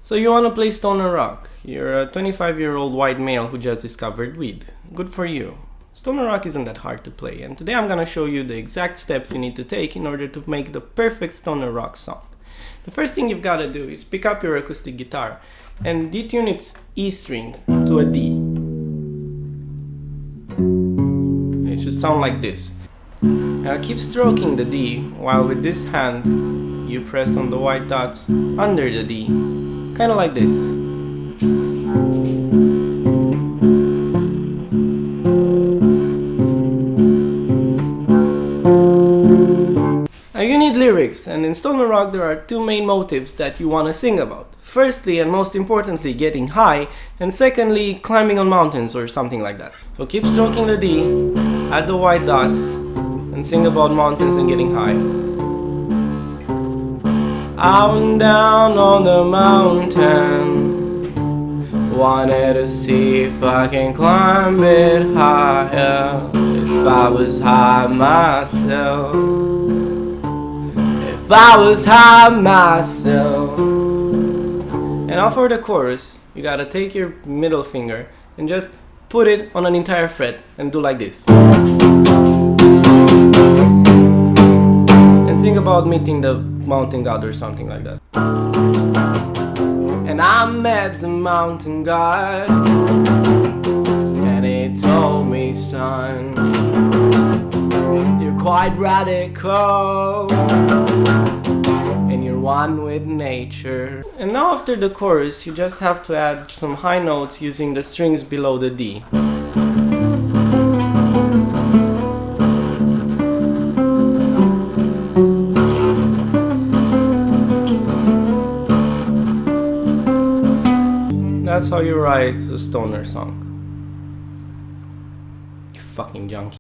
So you want to play stoner rock. You're a 25-year-old white male who just discovered weed. Good for you. Stoner rock isn't that hard to play, and today I'm gonna show you the exact steps you need to take in order to make the perfect stoner rock song. The first thing you've gotta do is pick up your acoustic guitar and detune its E string to a D. It should sound like this. Now keep stroking the D while with this hand you press on the white dots under the D. Kinda like this. Now you need lyrics, and in stoner rock there are two main motives that you want to sing about. Firstly and most importantly, getting high, and secondly, climbing on mountains or something like that. So keep stroking the D, add the white dots, and sing about mountains and getting high. I went down on the mountain, wanted to see if I can climb it higher. If I was high myself, if I was high myself. And now for the chorus, you gotta take your middle finger and just put it on an entire fret and do like this. And think about meeting the mountain god or something like that. And I met the mountain god, and he told me, son, you're quite radical, and you're one with nature. And now after the chorus, you just have to add some high notes using the strings below the D. That's how you write a stoner song. You fucking junkie.